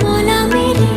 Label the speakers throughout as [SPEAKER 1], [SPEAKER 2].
[SPEAKER 1] मौला मेरे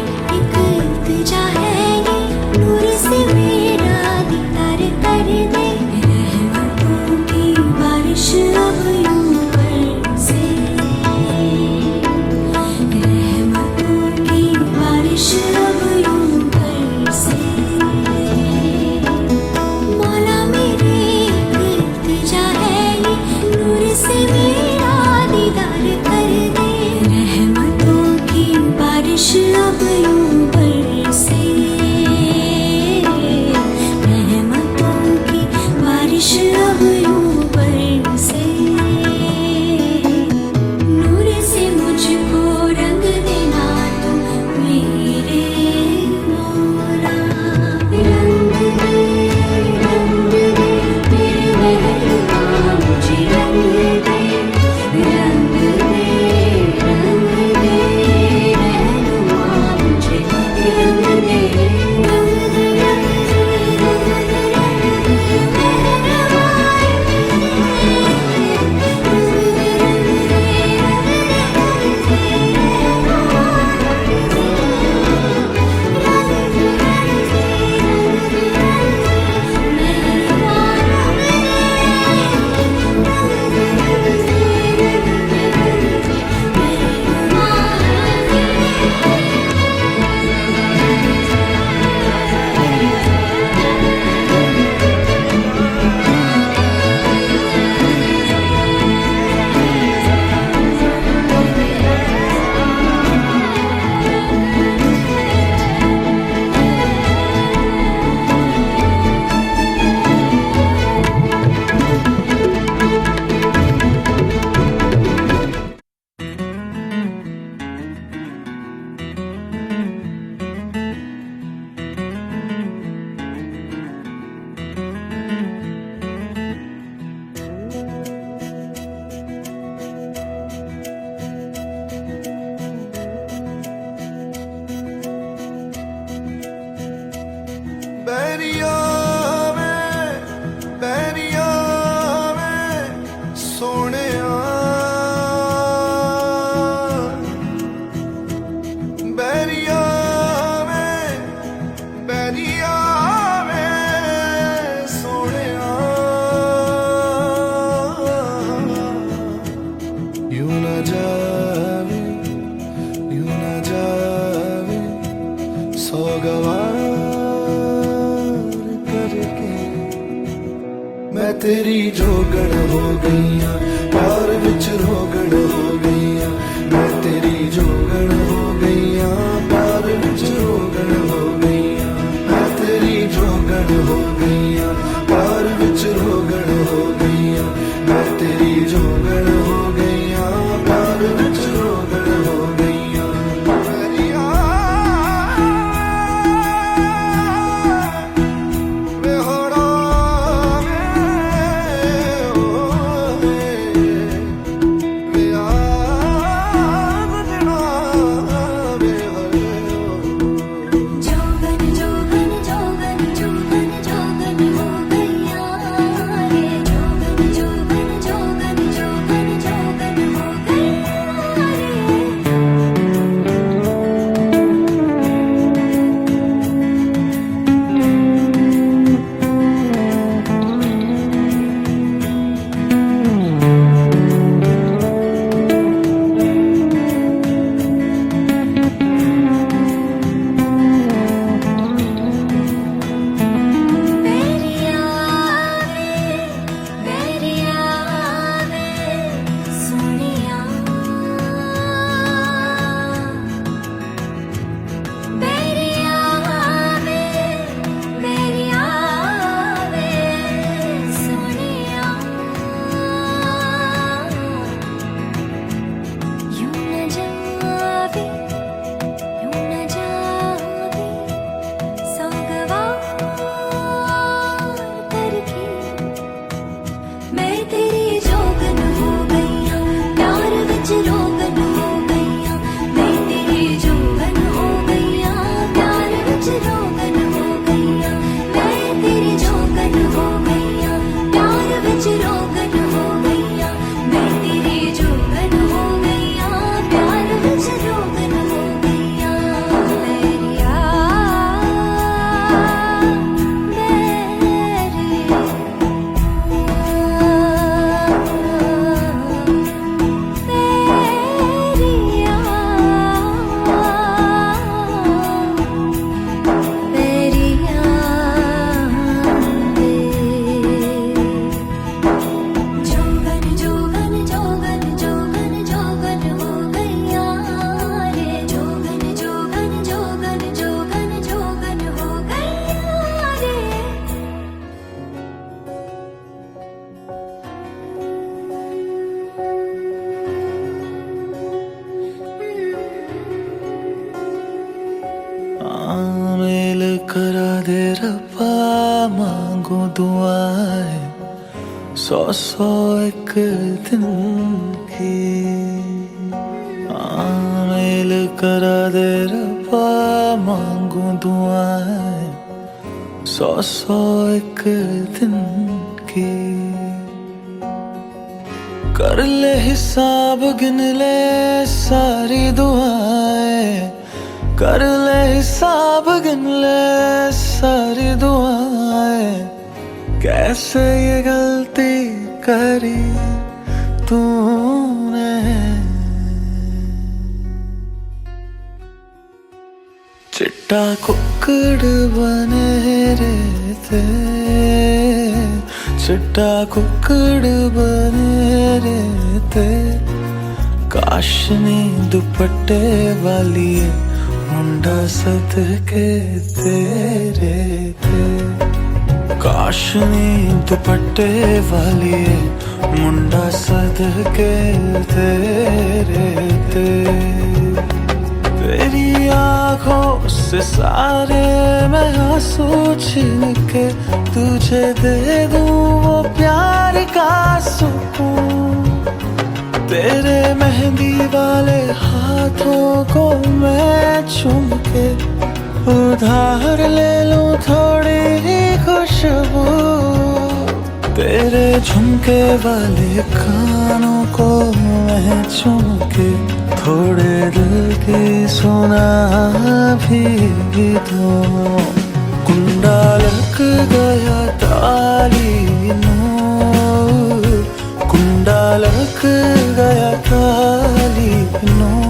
[SPEAKER 1] मैं तेरी जोगण हो गईया, प्यार विच रोगण हो गईया। मैं तेरी जोगण हो गईया, प्यार विच रोगण हो गईया। मैं तेरी जोगण हो गईया, प्यार विच रोगण हो गईया। मैं तेरी जोगण हो गईया, प्यार विच रोगण हो गईया।
[SPEAKER 2] मेल करा दे रब्बा, मांगो दुआएं 100-100 एक दिन की। मेल करा दे रब्बा, मांगो दुआएं 100-100 एक दिन की। कर ले हिसाब, गिन ले सारी दुआएं। कर ले हिसाब, गिन ले सारी दुआएं। कैसे ये गलती करी तूने। चिट्टा कुक्कड़ बने रे थे, चिट्टा कुक्कड़ बने रे थे। काशनी दुपट्टे वाली मुंडा सदके तेरे थे। काशनी दुपट्टे वाली मुंडा सदके तेरे थे। तेरी आँखों से सारे मैं आंसू छीन के तुझे दे दूं वो प्यार का सुकून। तेरे मेहंदी वाले हाथों को मैं चूम के उधार ले लूं थोड़ी ही खुशबू। तेरे झुमके वाले कानों को मैं चूम के थोड़े दिल की सुना भी दूं। कुंडा लग गया ताली नूर, कुंडा लग गया ताली नूर।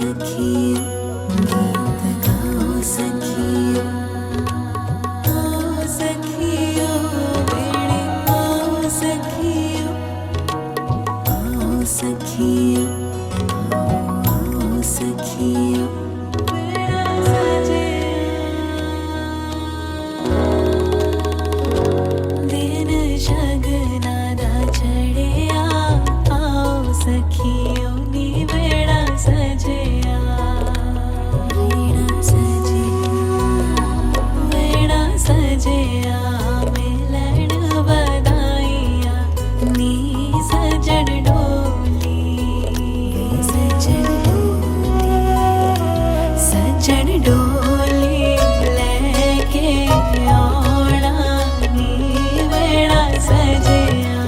[SPEAKER 3] सखियों गीत गाओ सखियों, आओ सखियों बेड़े आओ सखियों, आओ सखियों, आओ सखियों बेड़ा सजे दिन शगना दा चढ़िया, आओ सखियों नी बेड़ा सजिया, बेड़ा सजिया, बेड़ा सजिया मिलन बधाइया नी सजन डोली, सजन डोली, सजन डोली लेके आना नी बेड़ा सजिया,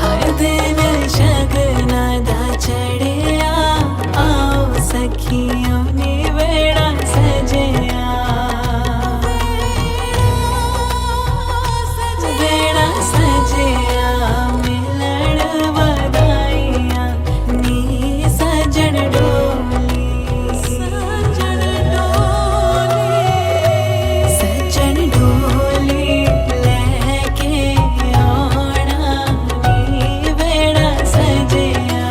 [SPEAKER 3] हर दिन शगना दा चढ़िया, आओ सखियों नी बेड़ा सजिया, बेड़ा सजिया मिलन बधाइया नी सजन डोली, सजन डोली, सजन डोली लेके आना नी बेड़ा सजिया।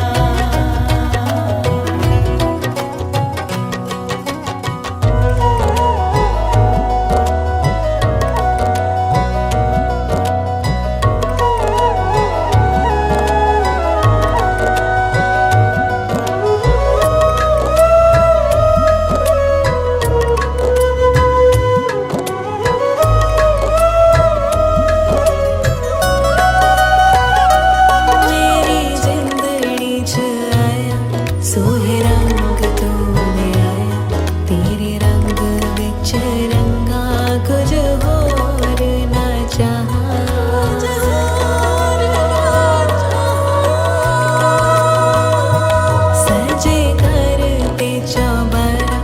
[SPEAKER 3] मेरी जिंदड़ी च आया सोहे रंग तूने आया, तेरे रंग विच रंगा कुछ होर ना चाहा, सजे घर ते चौबारा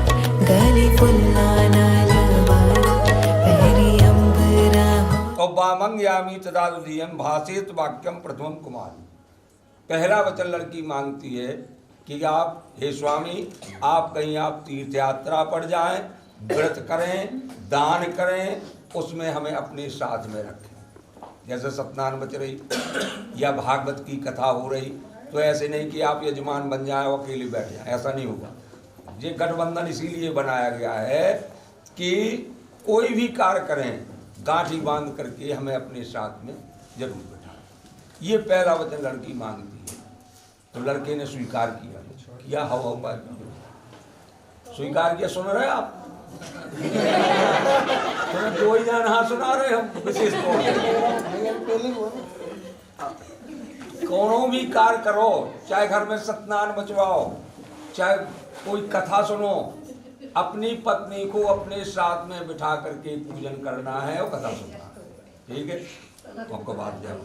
[SPEAKER 3] गले फुल्ला नाल वाला, पैरी अंबरा हो
[SPEAKER 4] वामंग्यामी तदा द्वितीयं भाषेत वाक्यम प्रथमम कुमारी। पहला वचन लड़की मांगती है कि आप हे स्वामी आप कहीं आप तीर्थ यात्रा पर जाएं, व्रत करें, दान करें, उसमें हमें अपने साथ में रखें। जैसे सत्यनारायण बच रही या भागवत की कथा हो रही, तो ऐसे नहीं कि आप यजमान बन जाएं और अकेले बैठ जाएं, ऐसा नहीं होगा। ये गठबंधन इसीलिए बनाया गया है कि कोई भी कार्य करें गांठी बांध करके हमें अपने साथ में जरूर बैठाएं। ये पहला वचन लड़की मांगती है, तो लड़के ने स्वीकार किया हवा उपाय स्वीकार किया। सुन रहे आप? तो दो ही जन हाँ सुना रहे हम विशेष तौर पे। कोनो भी कार्य करो, चाहे घर में सत्यनारायण बचवाओ, चाहे कोई कथा सुनो, अपनी पत्नी को अपने साथ में बिठा करके पूजन करना है और कथा सुनना है। ठीक है, आपको बात जाओ।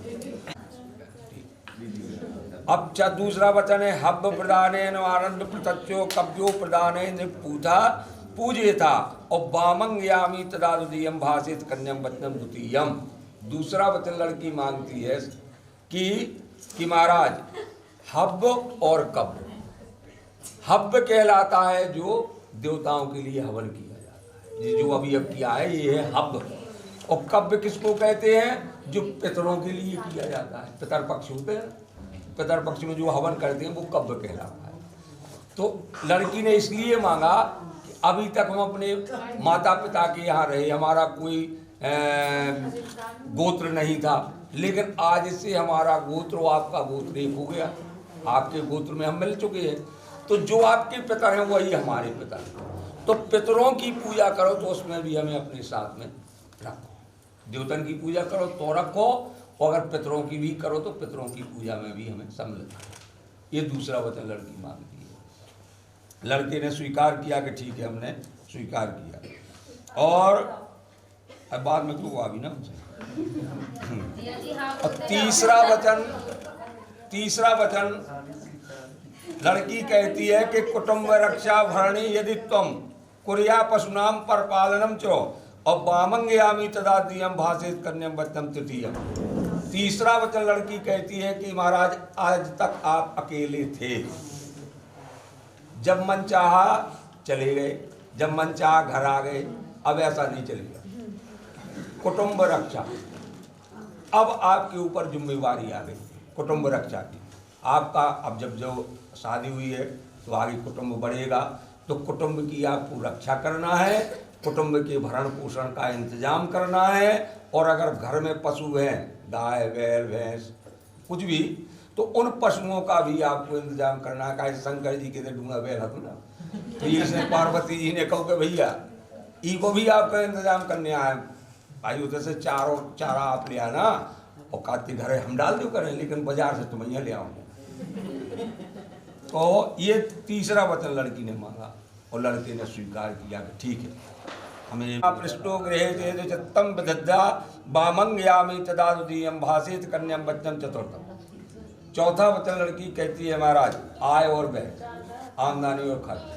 [SPEAKER 4] अब दूसरा वचन है हब प्रदानेन आनंद प्रत्यक्षो कव्यो प्रदानेन पूथा पूजे था और वामंग्यामी तदा द्वितीयं भाषित कन्यम वचनम द्वितीयम। दूसरा वचन लड़की मांगती है कि महाराज हब और कब। हब कहलाता है जो देवताओं के लिए हवन किया जाता है, जो अभी अब किया है ये है हब। और कव्य किसको कहते हैं? जो पितरों के लिए किया जाता है, पितर पक्ष होते हैं, पितर पक्ष में जो हवन करते हैं वो कव्य कहलाता है। तो लड़की ने इसलिए मांगा कि अभी तक हम अपने माता पिता के यहाँ रहे, हमारा कोई गोत्र नहीं था, लेकिन आज से हमारा गोत्र और आपका गोत्र एक हो गया, आपके गोत्र में हम मिल चुके हैं, तो जो आपके पितर हैं वही हमारे पितर हैं। तो पितरों की पूजा करो तो उसमें भी हमें अपने साथ में रखो। देवतन की पूजा करो तो रखो, और अगर पितरों की भी करो तो पितरों की पूजा में भी हमें सम्मिलित करो। ये दूसरा वचन लड़की मांगती है। लड़के ने स्वीकार किया कि ठीक है, हमने स्वीकार किया। और अब बाद में तो आ भी ना मुझे। और तीसरा वचन लड़की कहती है कि कुटुंब रक्षा भरणी यदि तुम कुरिया पशुनाम पर पालनम चो और वामंग्यामी तदा दियम भाषित कन्यम वचनम तृतीयम। तीसरा वचन लड़की कहती है कि महाराज आज तक आप अकेले थे, जब मन चाहा चले गए, जब मन चाहा घर आ गए, अब ऐसा नहीं चलेगा। कुटुंब रक्षा, अब आपके ऊपर जिम्मेवारी आ गई कुटुंब रक्षा की। आपका अब जब जो शादी हुई है तो आगे कुटुंब बढ़ेगा, तो कुटुंब की आपको रक्षा करना है, कुटुंब के भरण पोषण का इंतजाम करना है। और अगर घर में पशु हैं, गाय बैल भैंस कुछ भी, तो उन पशुओं का भी आपको इंतजाम करना है। कहा शंकर जी के ढूंढा बैल हथु ना, तो इसने पार्वती जी ने कहो कि भैया ई को भी आपका इंतजाम करने आए भाई, उधर से चारा आप ले आना और कार्तिक घर हम डाल दो करें, लेकिन बाजार से तुम यहाँ ले आओगे। तो ये तीसरा वचन लड़की ने मांगा और लड़के ने स्वीकार किया कि ठीक है, हमें पृष्ठो गृहे थे चित्तम विदध्या वामंग यामी तदादुदीयम भाषित कन्यम बच्चम चतुर्थम। चौथा वचन लड़की कहती है महाराज आय और व्यय, आमदनी और खर्च,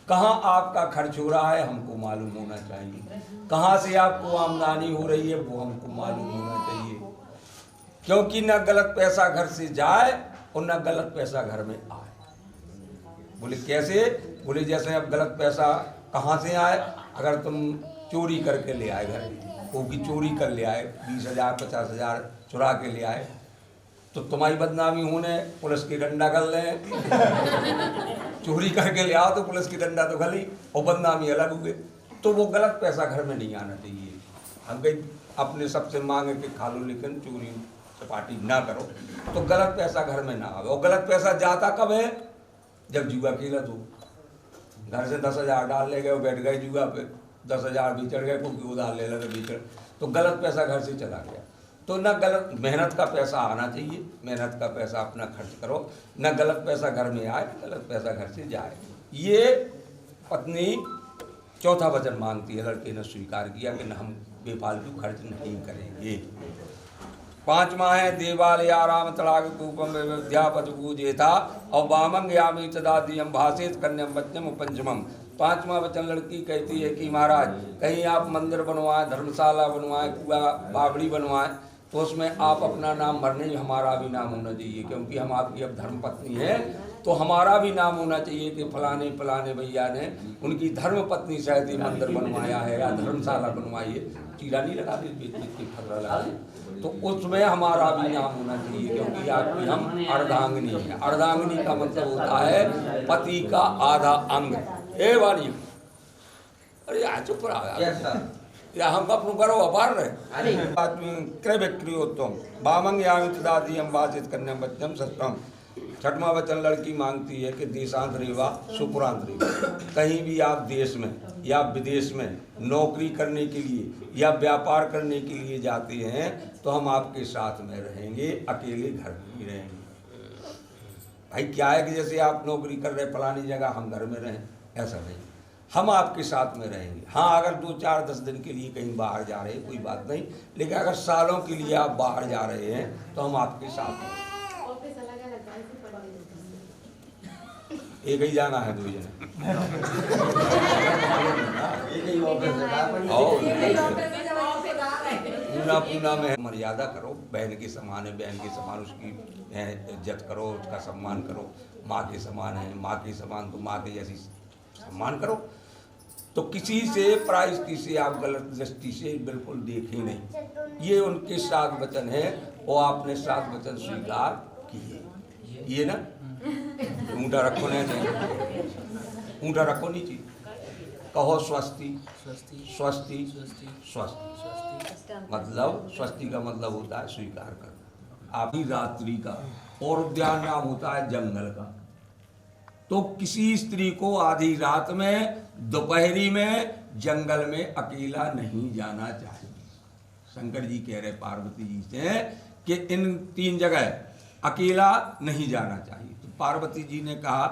[SPEAKER 4] कहाँ आपका खर्च हो रहा है हमको मालूम होना चाहिए, कहाँ से आपको आमदनी हो रही है वो हमको मालूम होना चाहिए, क्योंकि न गलत पैसा घर से जाए और न गलत पैसा घर में आए। बोले कैसे? बोले जैसे अब गलत पैसा कहाँ से आए, अगर तुम चोरी करके ले आए, घर को की चोरी कर ले आए, 20,000 50,000 चुरा के ले आए, तो तुम्हारी बदनामी होने पुलिस की डंडा कर लें। चोरी करके ले आओ तो पुलिस की डंडा तो गली और बदनामी अलग हुए। तो वो गलत पैसा घर में नहीं आना चाहिए। हम कहीं अपने सबसे मांगे कि खा लो लेकिन चोरी चपाटी ना करो, तो गलत पैसा घर में ना आवे। और गलत पैसा जाता कब है? जब जुआ खेलत हो, घर से 10,000 डाल ले गए, बैठ गए जुआ पे, 10,000 बिछड़ गए, क्योंकि उधार ले लगे बिछड़, तो गलत पैसा घर से चला गया। तो न गलत मेहनत का पैसा आना चाहिए, मेहनत का पैसा अपना खर्च करो, न गलत पैसा घर में आए, न गलत पैसा घर से जाए। ये पत्नी चौथा वचन मांगती है। लड़के ने स्वीकार किया कि न हम बेफालतू खर्च नहीं करेंगे। पांचवा है देवालय आराम तड़ाग कूपम विद्यापति पूजेता और वामंग यामी तदादियम भाषित कन्यम बच्चम पंचमम। पांचवा वचन लड़की कहती है कि महाराज कहीं आप मंदिर बनवाएं, धर्मशाला बनवाएं, कुआ बावड़ी बनवाएं, तो उसमें आप अपना नाम भरने ही हमारा भी नाम होना चाहिए, क्योंकि हम आपकी अब धर्मपत्नी है, तो हमारा भी नाम होना चाहिए कि फलाने फलाने भैया ने उनकी धर्मपत्नी शायद ये मंदिर बनवाया है या धर्मशाला बनवाई है। चीरा नहीं लगा दी, खतरा लगा दी, तो उसमें हमारा भी नाम होना चाहिए, क्योंकि आपकी हम अर्धांगिनी है। अर्धांगिनी का मतलब होता है पति का आधा अंग। ए वाली अरे यार चुप रहा या हम अपनों करो अपार रहे क्रय विक्रियोत्तम वामंग यामी तदादियम भाषित कन्यम बच्चम सत्यम। छठवां वचन लड़की मांगती है कि देशांतरेवा सुपुरांतरेवा, कहीं भी आप देश में या विदेश में नौकरी करने के लिए या व्यापार करने के लिए जाते हैं तो हम आपके साथ में रहेंगे, अकेले घर में ही रहेंगे। भाई क्या है कि जैसे आप नौकरी कर रहे फलानी जगह हम घर में रहें, ऐसा नहीं, हम आपके साथ में रहेंगे। हाँ अगर 2 4 10 दिन के लिए कहीं बाहर जा रहे हैं कोई बात नहीं, लेकिन अगर सालों के लिए आप बाहर जा रहे हैं तो हम आपके साथ हैं। एक ही जाना है, 2 जने पूना पूना में मर्यादा करो, बहन के समान है, बहन के समान उसकी इज्जत करो, उसका सम्मान करो। माँ के समान है, माँ के समान तो माँ के जैसी सम्मान करो। तो किसी से प्राइस से आप गलत दृष्टि से बिल्कुल देखें नहीं। ये उनके 7 वचन है और आपने 7 वचन स्वीकार किए। ये ना ऊँटा रखो नहीं, ऊँटा रखो नीचे, कहो स्वस्ति स्वस्ति स्वस्ति। मतलब स्वस्ति का मतलब होता है स्वीकार करना। आधी रात्रि का और उद्यान नाम होता है जंगल का। तो किसी स्त्री को आधी रात में दोपहरी में जंगल में अकेला नहीं जाना चाहिए। शंकर जी कह रहे पार्वती जी से कि इन 3 जगह अकेला नहीं जाना चाहिए। तो पार्वती जी ने कहा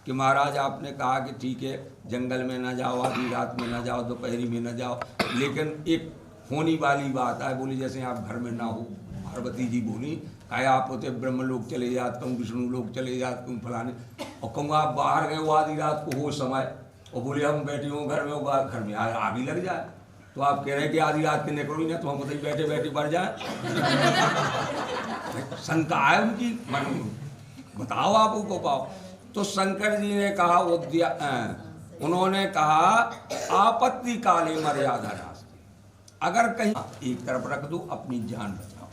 [SPEAKER 4] कि महाराज आपने कहा कि ठीक है जंगल में ना जाओ, आधी रात में ना जाओ, दोपहरी में ना जाओ, लेकिन एक होने वाली बात है। बोली जैसे आप घर में ना हो। पार्वती जी बोली कहे आप होते ब्रह्म लोग चले जाते हूँ, विष्णु लोग चले जाते हूँ फलाने, और कहूँगा आप बाहर गए हो आधी रात को हो समय, और बोले हम बैठे हो घर में, घर में आग ही लग जाए। तो आप कह रहे हैं कि आधी रात के निकलो ही ना, तो हम बताइए बैठे बैठे बढ़ जाए। शंका है उनकी, बताओ आप उनको पाओ। तो शंकर जी ने कहा उन्होंने कहा आपत्ति काले मर्यादा नास्ति, अगर कहीं एक तरफ रख दो अपनी जान बचाओ,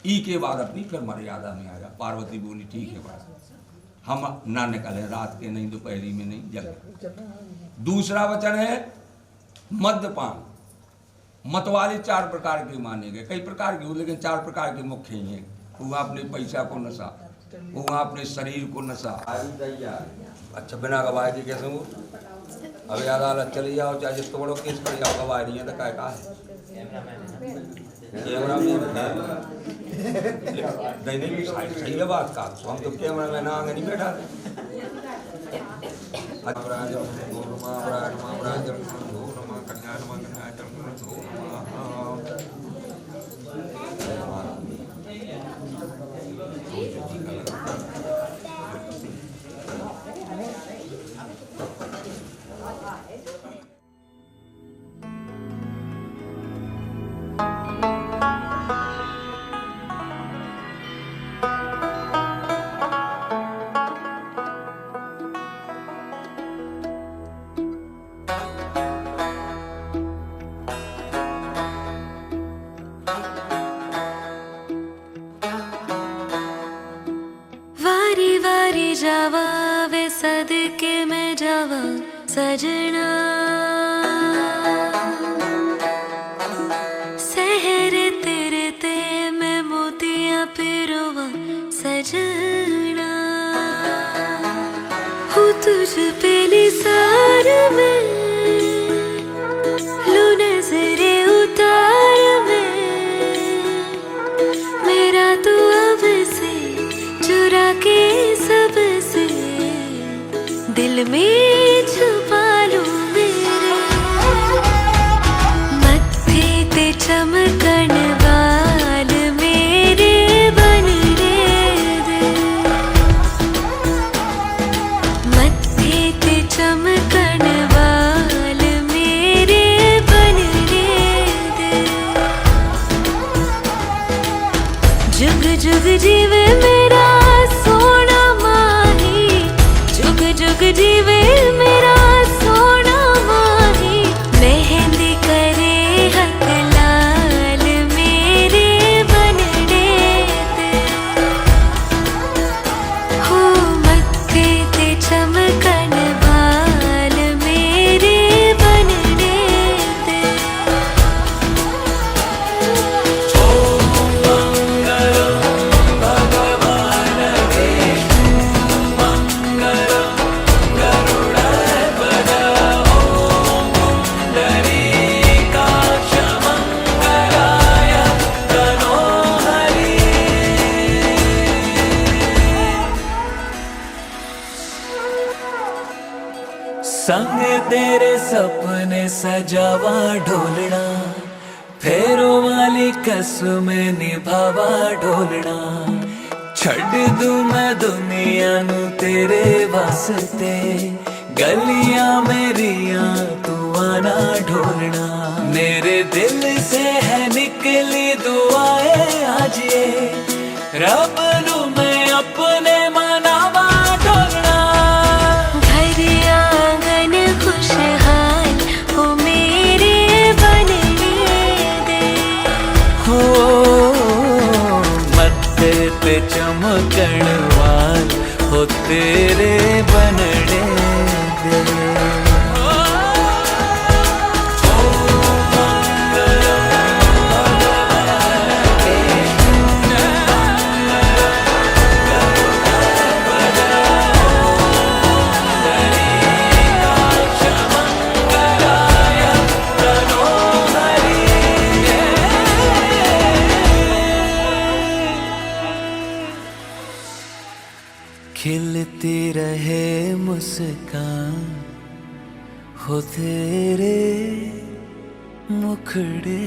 [SPEAKER 4] ई के बाद अपनी फिर मर्यादा में आ जा। पार्वती बोली ठीक है बात, हम ना निकले रात के नहीं, दोपहरी में नहीं, जल। दूसरा वचन है मद्यपान। मत वाले 4 प्रकार के माने गए, कई प्रकार के, लेकिन 4 प्रकार के मुख्य ही हैं। हुआ अपने पैसा को नशा, हुआ अपने शरीर को नशा। अच्छा बिना गवाह के कैसे हो? अभी अदालत चली जाओ, चाहे जिसको बड़ो केस कर जाओ, गवाह नहीं है तो क्या है? कैमरा नहीं, सही है बात का, हम तो कैमरा मैन आगे नहीं बैठा।
[SPEAKER 3] जावा वे सदके में जावा सजना, सहरे तेरे ते मैं मोतियां पिरोवा सजना, हूँ तुझ पे निसार में, लू नजरे उतार में, मेरा तू अब से चुरा के सबसे दिल में छुपा लूं मेरे, मत्थे ते चमकन वाल मेरे बनने दे, मत्थे ते चमकन वाल मेरे बनने दे, जुग जुग जीवे मेरा सोना माही, जुग जुग जीवे मेरा सोना माही, मेहंदी करे हक लाल मेरे बनने दे, हो मत्थे ते चमकन वाल मेरे बनने दे।
[SPEAKER 2] संग तेरे सपने सजावा ढोलना, फेरों वाली कसमें निभावा ढोलना, छड़ दूं मैं दुनिया नू तेरे वास्ते, गलियां मेरियां तू आना ढोलना, मेरे दिल से है निकली दुआएं आज ये, रब नू मैं अपने मनावा ढोलना,
[SPEAKER 3] खुशहाल हो मेरे बनने दे,
[SPEAKER 2] हो मत्थे पे चमकण वाल हो तेरे बनने दे। खिलती रहे मुस्कान हो तेरे मुखड़े